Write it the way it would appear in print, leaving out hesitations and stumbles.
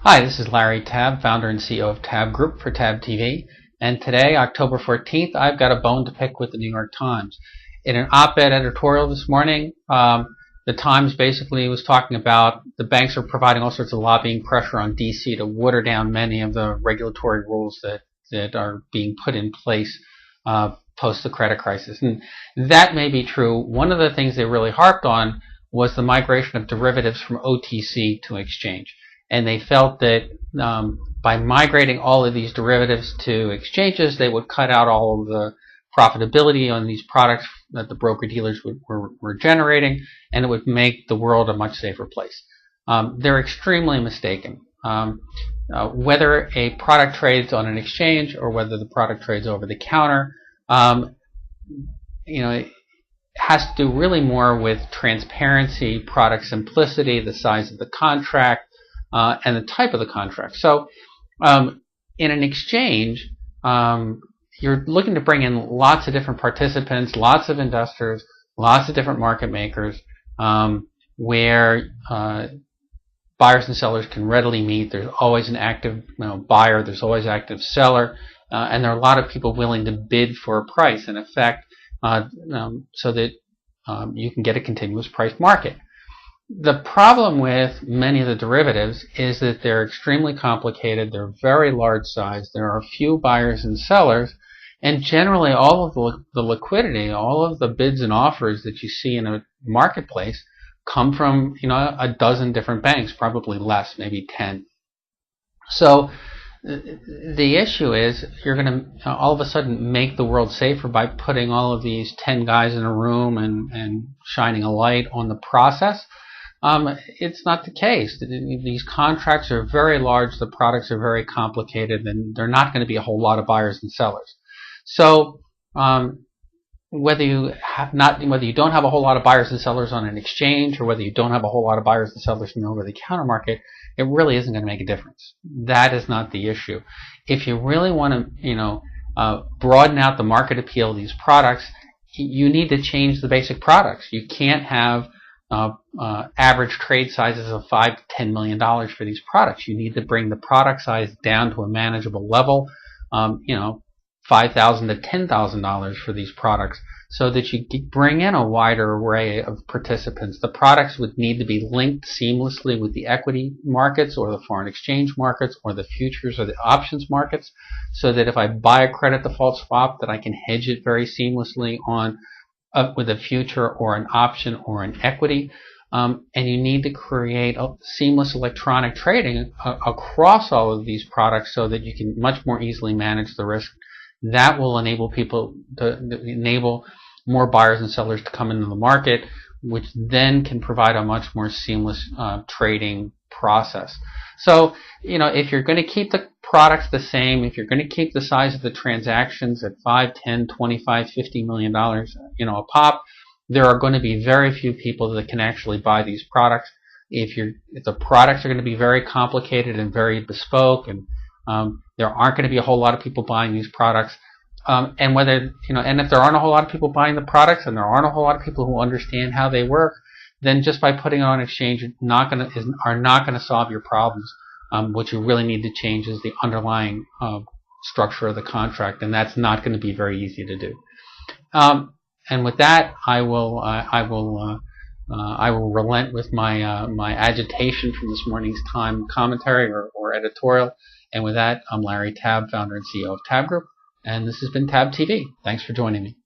Hi, this is Larry TABB, founder and CEO of TABB Group for TABB TV. And today, October 14th, I've got a bone to pick with the New York Times. In an op-ed editorial this morning, the Times basically was talking about the banks are providing all sorts of lobbying pressure on DC to water down many of the regulatory rules that are being put in place post the credit crisis. And that may be true. One of the things they really harped on was the migration of derivatives from OTC to exchange. And they felt that by migrating all of these derivatives to exchanges, they would cut out all of the profitability on these products that the broker-dealers were generating, and it would make the world a much safer place. They're extremely mistaken. Whether a product trades on an exchange or whether the product trades over the counter, it has to do really more with transparency, product simplicity, the size of the contract, and the type of the contract. So in an exchange, you're looking to bring in lots of different participants, lots of investors, lots of different market makers, where buyers and sellers can readily meet. There's always an active buyer, there's always an active seller, and there are a lot of people willing to bid for a price, in effect, so that you can get a continuous price market. The problem with many of the derivatives is that they're extremely complicated, they're very large size, there are few buyers and sellers, and generally all of the liquidity, all of the bids and offers that you see in a marketplace come from a dozen different banks, probably less, maybe 10. So the issue is you're going to all of a sudden make the world safer by putting all of these 10 guys in a room and shining a light on the process. It's not the case. These contracts are very large, the products are very complicated, and there are not going to be a whole lot of buyers and sellers. So whether you don't have a whole lot of buyers and sellers on an exchange, or whether you don't have a whole lot of buyers and sellers in the over-the-counter market, it really isn't going to make a difference. That is not the issue. If you really want to broaden out the market appeal of these products, you need to change the basic products. You can't have average trade sizes of $5 to $10 million for these products. You need to bring the product size down to a manageable level, $5,000 to $10,000 for these products, so that you bring in a wider array of participants. The products would need to be linked seamlessly with the equity markets or the foreign exchange markets or the futures or the options markets, so that if I buy a credit default swap, that I can hedge it very seamlessly on with a future or an option or an equity. And you need to create a seamless electronic trading across all of these products so that you can much more easily manage the risk. That will enable enable more buyers and sellers to come into the market, which then can provide a much more seamless trading process. So, if you're going to keep the products the same, if you're going to keep the size of the transactions at $5, $10, $25, $50 million, a pop, there are going to be very few people that can actually buy these products. If the products are going to be very complicated and very bespoke, and there aren't going to be a whole lot of people buying these products, and if there aren't a whole lot of people buying the products, and there aren't a whole lot of people who understand how they work, then just by putting it on exchange are not going to solve your problems. What you really need to change is the underlying structure of the contract, and that's not going to be very easy to do. And with that, I will relent with my agitation from this morning's Time commentary or editorial. And with that, I'm Larry TABB, founder and CEO of TABB Group, and this has been TABB TV. Thanks for joining me.